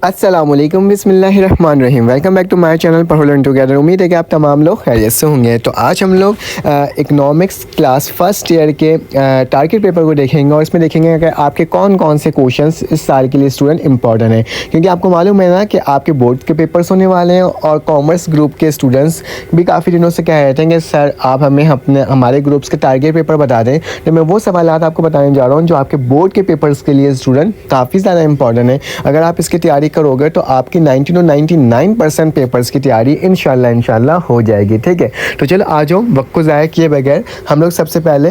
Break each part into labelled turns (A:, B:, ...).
A: अस्सलामुअलैकुम बिस्मिल्लाहिर्रहमानिर्रहीम। Welcome back to my channel पढ़ो लर्न टुगेदर। उम्मीद है कि आप तमाम लोग खैरियत से होंगे। तो आज हम लोग इकनॉमिक्स क्लास फर्स्ट ईयर के टारगेट पेपर को देखेंगे और इसमें देखेंगे कि आपके कौन कौन से क्वेश्चंस इस साल के लिए स्टूडेंट इंपॉर्टेंट हैं, क्योंकि आपको मालूम है ना कि आपके बोर्ड के पेपर्स होने वाले हैं और कॉमर्स ग्रुप के स्टूडेंट्स भी काफ़ी दिनों से कह रहे थे कि सर आप हमें हमारे ग्रुप्स के टारगेट पेपर बता दें। तो मैं वो सवाल आपको बताने जा रहा हूँ जो आपके बोर्ड के पेपर्स के लिए स्टूडेंट काफ़ी ज़्यादा इंपॉर्टेंट है। अगर आप इसकी तैयारी करोगे तो आपकी 90 to 99% पेपर्स की तैयारी इंशाल्लाह हो जाएगी। ठीक है, तो चलो आ जाओ वक्त को ज़ाया किए बगैर हम लोग सबसे पहले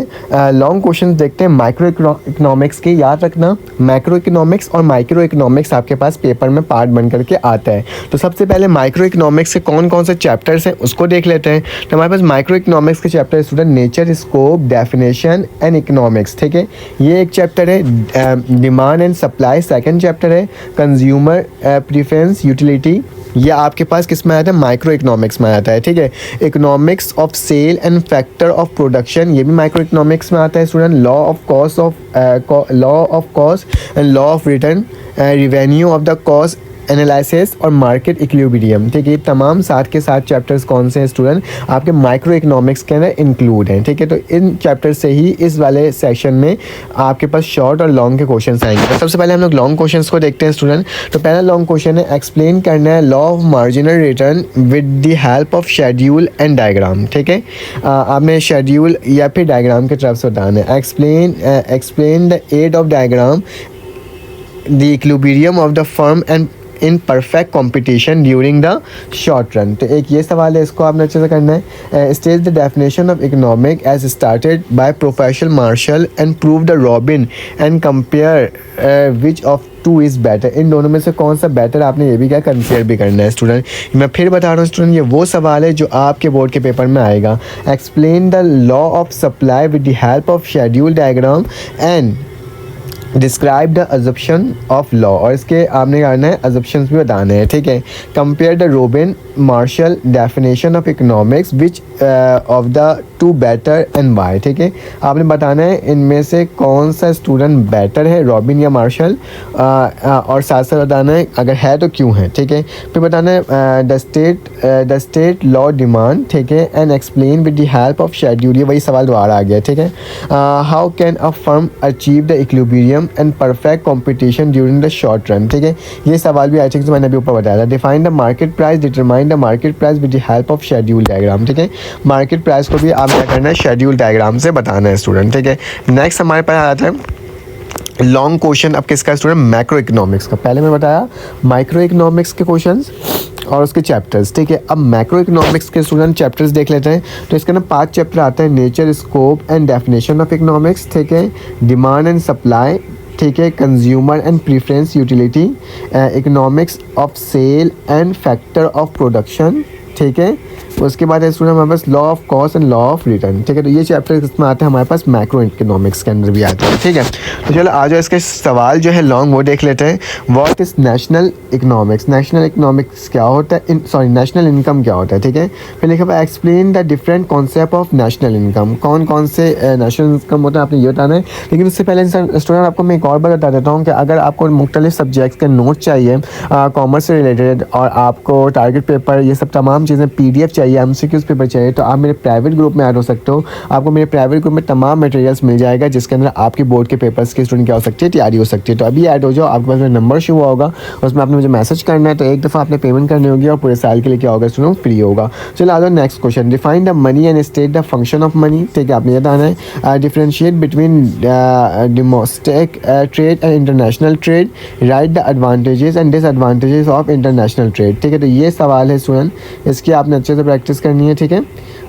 A: लॉन्ग क्वेश्चन देखते हैं माइक्रो इकोनॉमिक्स के। याद रखना, मैक्रो इकोनॉमिक्स और माइक्रो इकोनॉमिक्स आपके पास पेपर में पार्ट बन करके आता है। तो सबसे पहले माइक्रो इकोनॉमिक्स के कौन कौन से चैप्टर्स हैं उसको देख लेते हैं। तो हमारे पास माइक्रो इकोनॉमिक्स के chapter student nature, scope, definition and economics. ठीक है, ये एक चैप्टर है। Demand and supply second chapter है। कंज्यूमर प्रीफरेंस यूटिलिटी, ये आपके पास किस में आता है? माइक्रो इकोनॉमिक्स में आता है। ठीक है, economics of sale and factor of production, ये भी माइक्रो इकोनॉमिक्स में आता है student. Law of cost and law of return, revenue of the cost analysis और मार्केट इक्विलिब्रियम। ठीक है, ये तमाम साथ के साथ चैप्टर्स कौन से हैं स्टूडेंट? आपके माइक्रो इकोनॉमिक्स के अंदर इंक्लूड हैं। ठीक है, तो इन चैप्टर से ही इस वाले सेक्शन में आपके पास शॉर्ट और लॉन्ग के क्वेश्चंस आएंगे। तो सबसे पहले हम लोग लॉन्ग क्वेश्चंस को देखते हैं स्टूडेंट। तो पहला लॉन्ग क्वेश्चन है, एक्सप्लेन करना है law of marginal return with the help of schedule and diagram. ठीक है, आपने शेड्यूल या फिर डायग्राम की तरफ से बताना है। Explain the aid of diagram the equilibrium of the firm and in perfect competition during the short run. तो एक ये सवाल है, इसको आपने अच्छे से करना है। State the definition of economic as started by professor Marshall and prove the Robbin and compare which of two is better. इन दोनों में से कौन सा बेटर, आपने ये भी क्या कंपेयर भी करना है स्टूडेंट। मैं फिर बता रहा हूँ स्टूडेंट, ये वो सवाल है जो आपके बोर्ड के पेपर में आएगा। Explain the law of supply with the help of schedule diagram and describe the assumption of law, और इसके आपने करना है अजप्शंस भी बताने हैं। ठीक है, compare the Robin Marshall definition of economics which of the two better and why. ठीक है, आपने बताना है इनमें से कौन सा स्टूडेंट बेटर है, रॉबिन या मार्शल, और साथ साथ बताना है अगर है तो क्यों है। ठीक है, फिर बताना है द स्टेट लॉ डिमांड। ठीक है, and explain with the help of schedule, ये वही सवाल दोबारा आ गया। ठीक है, how can a firm achieve the equilibrium and perfect competition during the short run. ठीक है, ये सवाल भी आई थिंक मैंने अभी ऊपर बताया था। Define the market price, determine the market price with the help of schedule diagram. ठीक है, मार्केट प्राइस को भी आप क्या करना है, शेड्यूल डायग्राम से बताना है स्टूडेंट। ठीक है, नेक्स्ट हमारे पास आता है लॉन्ग क्वेश्चन। अब किसका स्टूडेंट? मैक्रो इकोनॉमिक्स का। पहले मैं बताया माइक्रो इकोनॉमिक्स के क्वेश्चंस और उसके चैप्टर्स। ठीक है, अब मैक्रो इकोनॉमिक्स के स्टूडेंट चैप्टर्स देख लेते हैं। तो इसके अंदर 5 चैप्टर आते हैं। Nature, scope and definition of economics. ठीक है, डिमांड एंड सप्लाई। ठीक है, consumer and preference utility, economics of sale and factor of production. ठीक है, उसके बाद है स्टूडेंट हमारे पास law of cost and law of return. ठीक है, तो ये चैप्टर इसमें आते हैं हमारे पास, मैक्रो इकोनॉमिक्स के अंदर भी आते हैं। ठीक है, तो चलो आ जाओ इसके सवाल जो है लॉन्ग वो देख लेते हैं। What is national economics? National economics क्या होता है? नेशनल इनकम क्या होता है? ठीक है, फिर लिखा हुआ explain the different concept of national income. कौन कौन से नेशनल इनकम होता है आपने ये बताना है। लेकिन उससे पहले स्टूडेंट आपको मैं एक और बात बता देता हूँ कि अगर आपको मुख्तलिफ सब्जेक्ट्स के नोट चाहिए कॉमर्स से रिलेटेड, और आपको टारगेट पेपर ये सब तमाम चीज़ें PDF चाहिए, MCQs पेपर चाहिए, तो आप मेरे प्राइवेट ग्रुप में ऐड हो सकते हो। आपको मेरे प्राइवेट ग्रुप में तमाम मटेरियल्स मिल जाएगा जिसके अंदर आपके बोर्ड के पेपर्स की स्टूडेंट क्या हो सकती है, तैयारी हो सकती है। तो अभी ऐड हो जाओ, आपके पास मेरा नंबर शो होगा, उसमें आपने मुझे मैसेज करना है। तो एक दफ़ा आपने पेमेंट करनी होगी और पूरे साल के लिए क्या होगा स्टूडेंट, फ्री होगा। चलो आ जाओ next question. Define the money and state the function of money. ठीक है, आपने ये बताना है। Differentiate between domestic trade and international trade. Right the advantages and disadvantages of international trade. ठीक है, तो ये सवाल है स्टूडेंट, इसकी आपने अच्छे से प्रैक्टिस करनी है। ठीक है,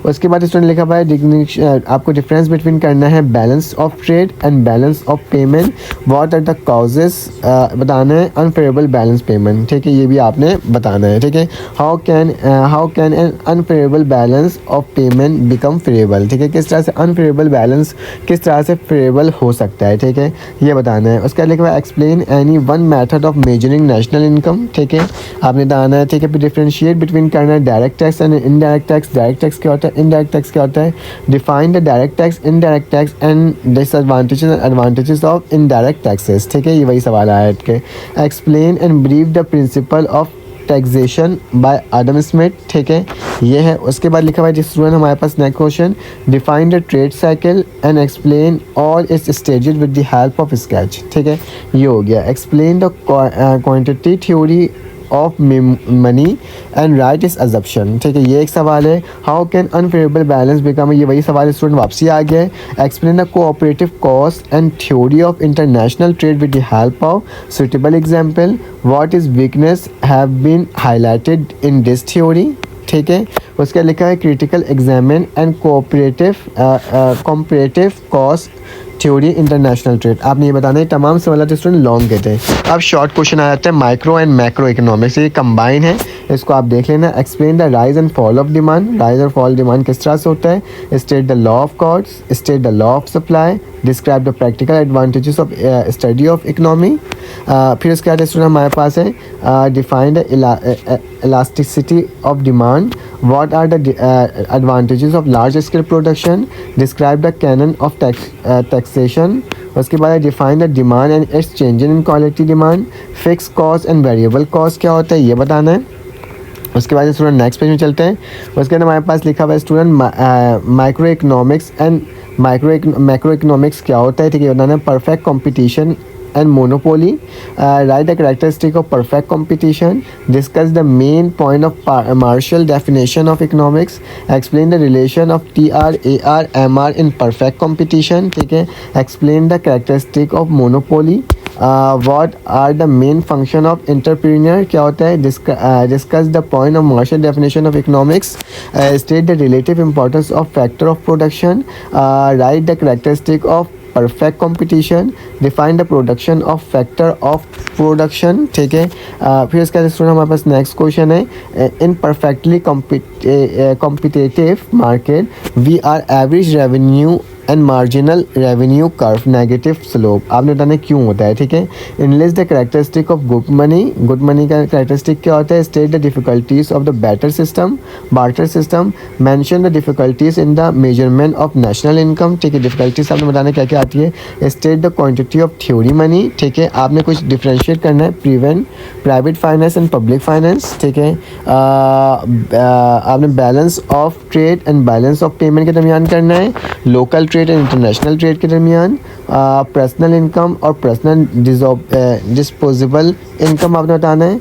A: उसके बाद स्टूडेंट लिखा हुआ है आपको डिफरेंस बिटवीन करना है balance of trade and balance of payment. What are the causes बताना है अनफेवरेबल बैलेंस पेमेंट। ठीक है, ये भी आपने बताना है। ठीक है, how can an unfavourable balance of payment become favourable. ठीक है, किस तरह से अनफेवरेबल बैलेंस किस तरह से फेवरेबल हो सकता है। ठीक है, ये बताना है। उसके बाद लिखा हुआ है explain any one method of measuring national income. ठीक है, आपने बताना है। ठीक है, फिर डिफ्रेंशिएट बिटवीन करना है direct tax and indirect tax, direct tax क्या होता है, इनडायरेक्ट टैक्स क्या होता है, define the direct tax, indirect tax and disadvantages and advantages of indirect taxes, ठीक है, ये वही सवाल आया है के। Explain and brief the principle of taxation bye Adam Smith, ठीक है, ये है। उसके बाद लिखा हुआ है स्टूडेंट हमारे पास next question, define the trade cycle and explain all its stages with the help of sketch, ठीक है, ये हो गया। Explain the quantity theory of money and write its assumption, ठीक है, ये एक सवाल है। How can unfavourable balance become, ये वही सवाल स्टूडेंट वापसी आ गया है। Explain the cooperative cost and theory of international trade with the help of suitable example, what is weakness have been highlighted in this theory, ठीक है। उसका लिखा है critical examine and cooperative cost theory international trade. आपने ये बताना है तमाम सवाल स्टूडेंट लॉन्ग के थे। अब शॉर्ट क्वेश्चन आ जाते हैं माइक्रो एंड मैक्रो इकोनॉमिक्स, ये कंबाइन है, इसको आप देख लेना। Explain the rise and fall of demand, rise और फॉल डिमांड किस तरह से होता है। State the law of cost, state the law of supply, describe the practical advantages of study of economy. फिर उसके बाद स्टूडेंट हमारे पास है define the elasticity of demand, what are the advantages of large scale production, describe the canon of taxation. उसके बाद define the demand and it's change in quality demand, fix cost and variable cost क्या होता है ये बताना है। उसके बाद स्टूडेंट नेक्स्ट पेज में चलते हैं। उसके बाद हमारे पास लिखा हुआ है student micro economics and macro economics क्या होता है, ठीक है, बताना है। Perfect competition and monopoly, write the characteristic of perfect competition, discuss the main point of Marshall definition of economics, explain the relation of TR, AR, MR in perfect competition, ठीक है, explain the characteristic of monopoly, what are the main function of entrepreneur क्या होता है, discuss the point of Marshall definition of economics, state the relative importance of factor of production, write the characteristic of perfect competition, define the production of factor of production, ठीक है। फिर इसका student हमारे पास next question है, in perfectly competitive market we are average revenue and marginal revenue curve negative slope, आपने बताना क्यों होता है, ठीक है। Enlist the characteristic of good money, good money का कैरेक्टरिस्टिक क्या होता है। State the difficulties of the barter system, mention the difficulties in the measurement of national income, ठीक है, डिफिकल्टीज आपने बताना क्या क्या आती है। State the quantity of theory money, ठीक है, आपने कुछ डिफ्रेंशिएट करना है, private finance and public finance, ठीक है। आपने balance of trade and balance of payment के दरमियान करना है, local trade and international trade के दरमियान, पर्सनल इनकम और पर्सनल डिस्पोजेबल इनकम आपने बताना है।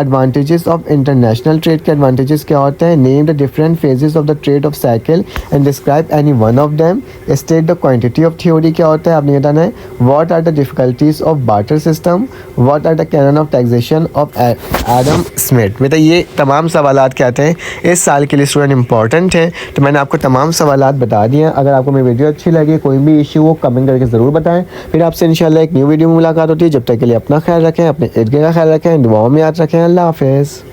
A: एडवांटेजेस ऑफ इंटरनेशनल ट्रेड के एडवांटेजेस क्या होते हैं। Name the different phases of the trade off cycle and describe any one of them. State the quantity of theory क्या होता है आपने बताना है। What are the difficulties of barter system, what are the canon of taxation of Adam Smith. बेटा ये तमाम सवालात क्या थे इस साल के लिए स्टूडेंट इंपॉर्टेंट है, तो मैंने आपको तमाम सवालात बता दिए हैं। अगर आपको मेरी वीडियो अच्छी लगी, कोई भी इशू हो कमेंट करके ज़रूर बताएं। फिर आपसे इंशाल्लाह एक न्यू वीडियो में मुलाकात होती है। जब तक के लिए अपना ख्याल रखें, अपने इर्द गिर्द का ख्याल रखें, दुआओं में याद रखें। अल्लाह हाफ़िज़।